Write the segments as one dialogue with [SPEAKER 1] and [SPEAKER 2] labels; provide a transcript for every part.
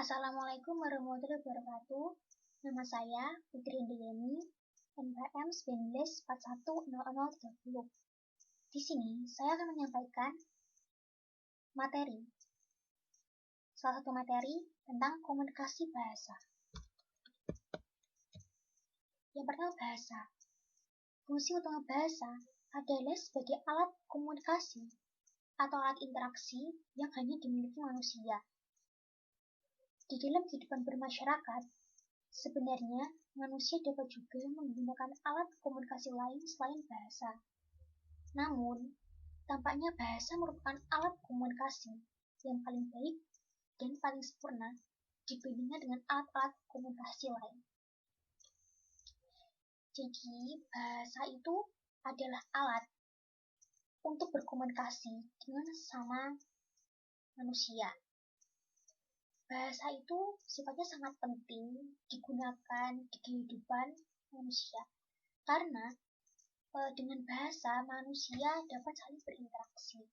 [SPEAKER 1] Assalamualaikum warahmatullahi wabarakatuh. Nama saya Putri Indriani, NPM 19410030. Di sini saya akan menyampaikan salah satu materi tentang komunikasi bahasa. Yang pertama, bahasa. Fungsi utama bahasa adalah sebagai alat komunikasi atau alat interaksi yang hanya dimiliki manusia. Di dalam kehidupan bermasyarakat, sebenarnya manusia dapat juga menggunakan alat komunikasi lain selain bahasa. Namun, tampaknya bahasa merupakan alat komunikasi yang paling baik dan paling sempurna dibandingkan dengan alat-alat komunikasi lain. Jadi, bahasa itu adalah alat untuk berkomunikasi dengan sesama manusia. Bahasa itu sifatnya sangat penting digunakan di kehidupan manusia, karena dengan bahasa manusia dapat saling berinteraksi.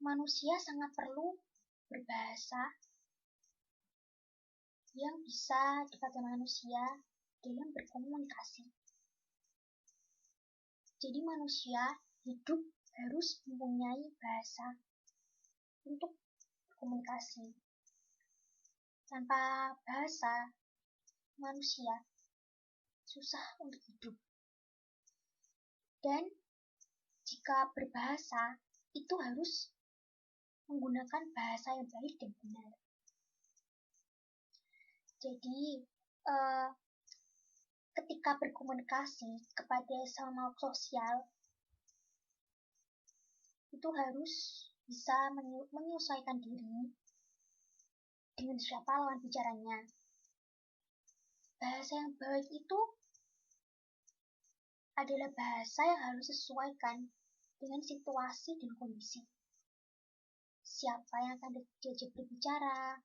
[SPEAKER 1] Manusia sangat perlu berbahasa yang bisa dipakai manusia dalam berkomunikasi. Jadi manusia hidup harus mempunyai bahasa untuk berkomunikasi. Tanpa bahasa, manusia susah untuk hidup. Dan jika berbahasa, itu harus menggunakan bahasa yang baik dan benar. Jadi, ketika berkomunikasi kepada sama sosial, itu harus bisa menyesuaikan diri dengan siapa lawan bicaranya. Bahasa yang baik itu adalah bahasa yang harus disesuaikan dengan situasi dan kondisi. Siapa yang akan diajak berbicara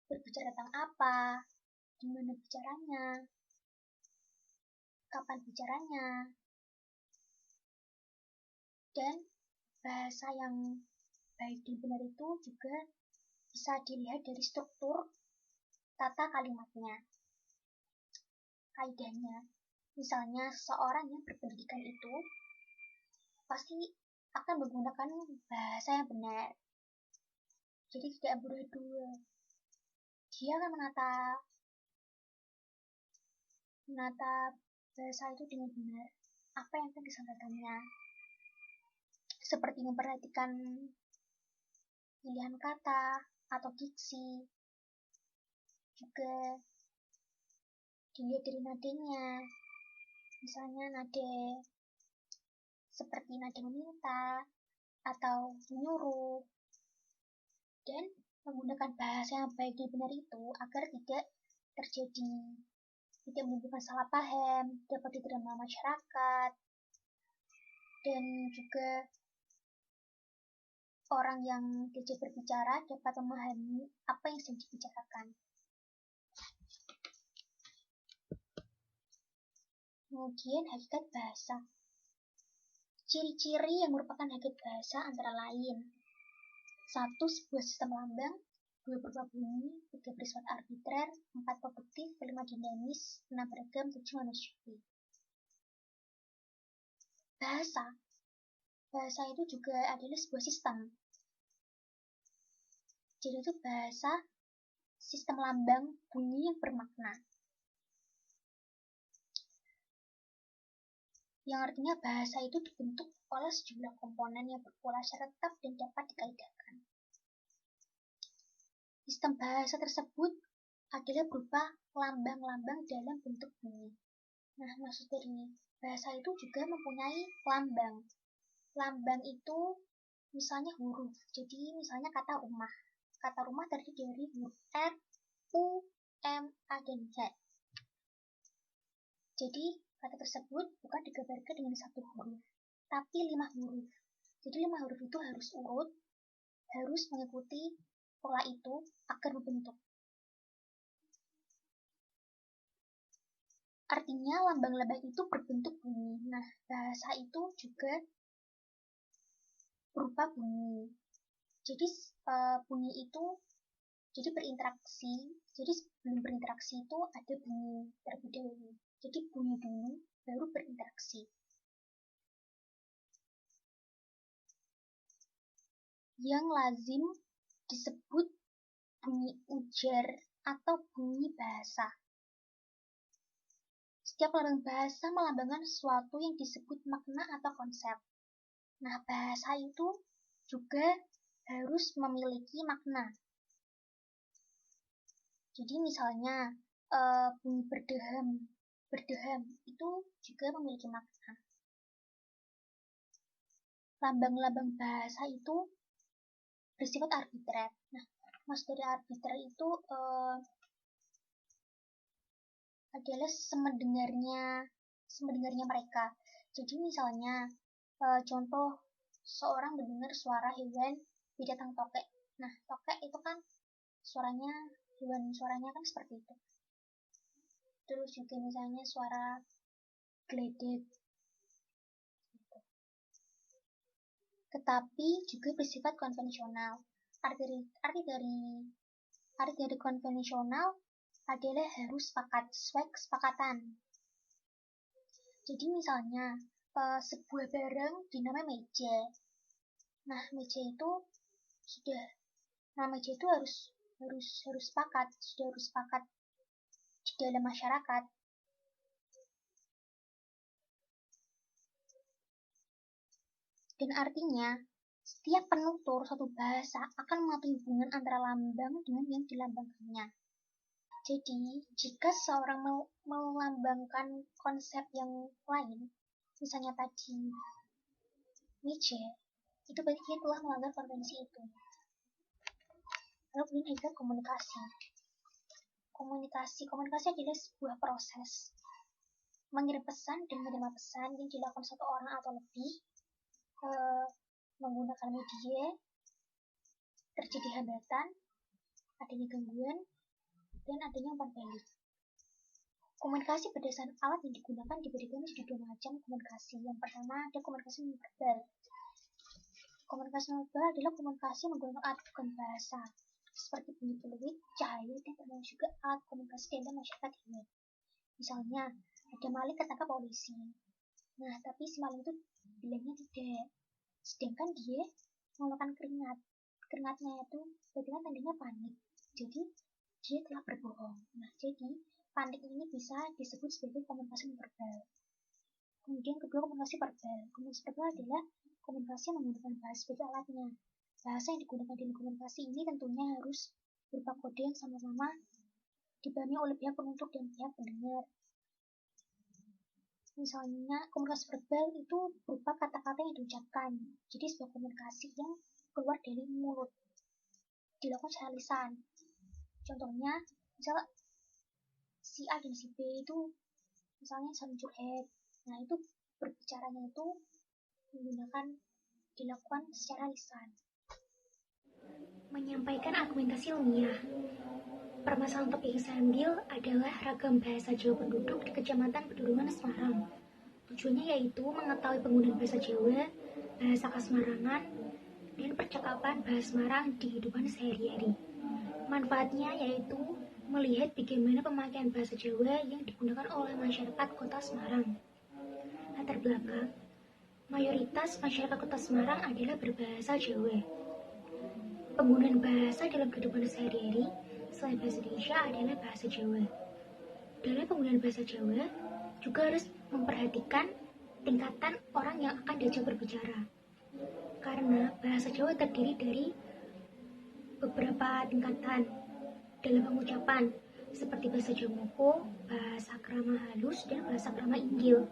[SPEAKER 1] tentang apa, di mana bicaranya, kapan bicaranya, dan bahasa yang baik dan benar itu juga bisa dilihat dari struktur tata kalimatnya, kaidahnya. Misalnya seseorang yang berpendidikan itu pasti akan menggunakan bahasa yang benar, jadi tidak amburadul. Dia akan menata bahasa itu dengan benar, apa yang akan disampaikannya, seperti memperhatikan pilihan kata atau diksi, juga dilihat dari nadanya, misalnya nada seperti nada meminta atau menyuruh, dan menggunakan bahasa yang baik dan benar itu agar tidak menimbulkan salah paham, dapat diterima masyarakat, dan juga orang yang diajak berbicara dapat memahami apa yang sedang dibicarakan. Kemudian hakikat bahasa. Ciri-ciri yang merupakan hakikat bahasa antara lain: 1. Sebuah sistem lambang, 2. Berupa bunyi, 3. Bersifat arbitrer, 4. Produktif, 5. Dinamis, 6. Beragam, 7. Manusiawi. Bahasa itu juga adalah sebuah sistem. Jadi itu bahasa sistem lambang bunyi yang bermakna, yang artinya bahasa itu dibentuk oleh sejumlah komponen yang berpola secara tetap dan dapat dikaidahkan. Sistem bahasa tersebut adalah berupa lambang-lambang dalam bentuk bunyi. Nah, maksud dari bahasa itu juga mempunyai lambang. Lambang itu misalnya huruf. Jadi misalnya kata rumah. Kata rumah terdiri dari huruf R, U, M, A, dan Z. Jadi kata tersebut bukan digambarkan dengan 1 huruf, tapi 5 huruf. Jadi 5 huruf itu harus urut, harus mengikuti pola itu agar membentuk. Artinya lambang-lambang itu berbentuk bunyi. Nah, bahasa itu juga berupa bunyi. Jadi bunyi itu jadi berinteraksi. Jadi sebelum berinteraksi itu ada bunyi terlebih dahulu. Jadi bunyi dulu baru berinteraksi. Yang lazim disebut bunyi ujar atau bunyi bahasa. Setiap lambang bahasa melambangkan sesuatu yang disebut makna atau konsep. Nah, bahasa itu juga harus memiliki makna. Jadi misalnya bunyi berdeham itu juga memiliki makna. Lambang-lambang bahasa itu bersifat arbitrer. Nah, maksud dari arbitrer itu adalah semendengarnya mereka. Jadi misalnya contoh seorang mendengar suara hewan binatang tokek. Nah, tokek itu kan suaranya kan seperti itu. Terus juga misalnya suara geledek. Tetapi juga bersifat konvensional. Arti dari konvensional adalah harus sesuai kesepakatan. Jadi misalnya sebuah barang dinamai meja. Nah, meja itu harus sepakat di dalam masyarakat. Dan artinya, setiap penutur suatu bahasa akan mengetahui hubungan antara lambang dengan yang dilambangkannya. Jadi, jika seorang melambangkan konsep yang lain, misalnya tadi meja, itu berarti dia telah melanggar konvensi itu. Lalu kemudian ada komunikasi. Komunikasi adalah sebuah proses mengirim pesan dan menerima pesan yang dilakukan satu orang atau lebih menggunakan media, terjadi hambatan, adanya gangguan, dan adanya umpan balik. Komunikasi berdasarkan alat yang digunakan diberikan menjadi dua macam komunikasi. Yang pertama ada komunikasi non-verbal. Komunikasi non-verbal adalah komunikasi menggunakan alat bukan bahasa, seperti bunyi peluit, cahaya, dan termasuk juga alat komunikasi dalam masyarakat ini. Misalnya, ada maling ketangkap polisi. Nah, tapi si maling itu bilangnya tidak. Sedangkan dia mengeluarkan keringat. Keringatnya itu berarti tandanya panik. Jadi, dia telah berbohong. Nah, jadi panik ini bisa disebut sebagai komunikasi non-verbal. Kemudian kedua, komunikasi verbal. Komunikasi verbal adalah komunikasi menggunakan bahasa sebagai alatnya. Bahasa yang digunakan dalam komunikasi ini tentunya harus berupa kode yang sama-sama dipahami oleh pihak penutur dan pihak pendengar. Misalnya, komunikasi verbal itu berupa kata-kata yang diucapkan. Jadi, sebuah komunikasi yang keluar dari mulut, dilakukan secara lisan. Contohnya, misalnya si A dan si B itu misalnya saling curhat. Nah, itu berbicaranya itu dilakukan secara lisan.
[SPEAKER 2] Menyampaikan argumentasi ilmiah. Permasalahan topik yang saya ambil adalah ragam bahasa Jawa penduduk di Kecamatan Pedurungan, Semarang. Tujuannya yaitu mengetahui penggunaan bahasa Jawa, bahasa Kasmarangan, dan percakapan bahasa Semarang di kehidupan sehari-hari. Manfaatnya yaitu melihat bagaimana pemakaian bahasa Jawa yang digunakan oleh masyarakat Kota Semarang. Latar belakang, mayoritas masyarakat Kota Semarang adalah berbahasa Jawa. Penggunaan bahasa dalam kehidupan sehari-hari selain bahasa Indonesia adalah bahasa Jawa. Dalam penggunaan bahasa Jawa juga harus memperhatikan tingkatan orang yang akan diajak berbicara. Karena bahasa Jawa terdiri dari beberapa tingkatan dalam pengucapan, seperti bahasa Jawa Moko, bahasa Krama halus, dan bahasa Krama Inggil.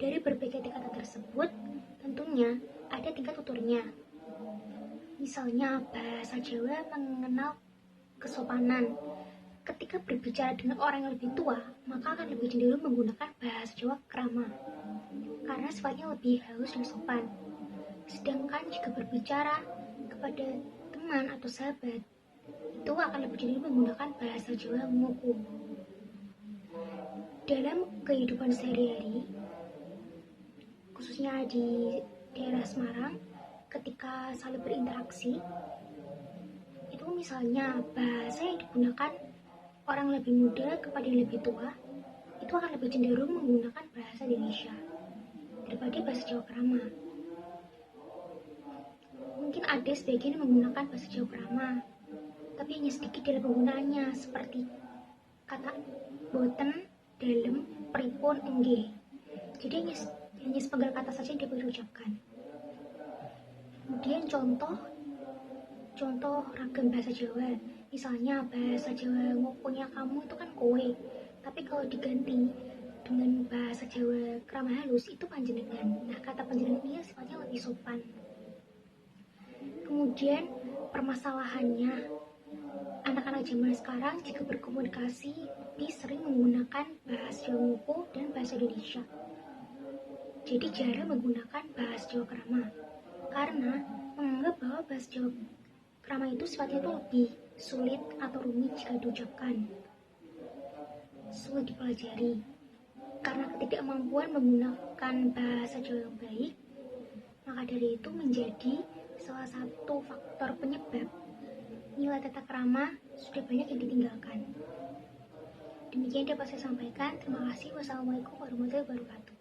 [SPEAKER 2] Dari berbagai tingkatan tersebut, tentunya ada tingkat tuturnya. Misalnya, bahasa Jawa mengenal kesopanan. Ketika berbicara dengan orang yang lebih tua, maka akan lebih cenderung menggunakan bahasa Jawa Krama, karena sifatnya lebih halus dan sopan. Sedangkan jika berbicara kepada teman atau sahabat, itu akan lebih cenderung menggunakan bahasa Jawa Moko. Dalam kehidupan sehari-hari, khususnya di daerah Semarang, ketika saling berinteraksi, itu misalnya bahasa yang digunakan orang lebih muda kepada yang lebih tua, itu akan lebih cenderung menggunakan bahasa Indonesia daripada bahasa Jawa Krama. Mungkin ada sebagian yang menggunakan bahasa Jawa Krama, tapi hanya sedikit dalam penggunaannya, seperti kata boten, dalem, pripun, enggih. Jadi hanya sepenggal kata saja yang dapat diucapkan. Kemudian contoh ragam bahasa Jawa. Misalnya bahasa Jawa punya kamu itu kan kowe, tapi kalau diganti dengan bahasa Jawa krama halus itu panjenengan. Nah, kata panjenengan ini sifatnya lebih sopan. Kemudian permasalahannya, anak-anak zaman sekarang jika berkomunikasi lebih sering menggunakan bahasa Jawa Ngoko dan bahasa Indonesia. Jadi jarang menggunakan bahasa Jawa Krama karena menganggap bahwa bahasa Jawa Krama itu sifatnya itu lebih sulit atau rumit jika diucapkan, sulit dipelajari. Karena ketidakmampuan menggunakan bahasa Jawa yang baik, maka dari itu menjadi salah satu faktor penyebab nilai tata krama sudah banyak yang ditinggalkan. Demikian dapat saya sampaikan. Terima kasih. Wassalamualaikum warahmatullahi wabarakatuh.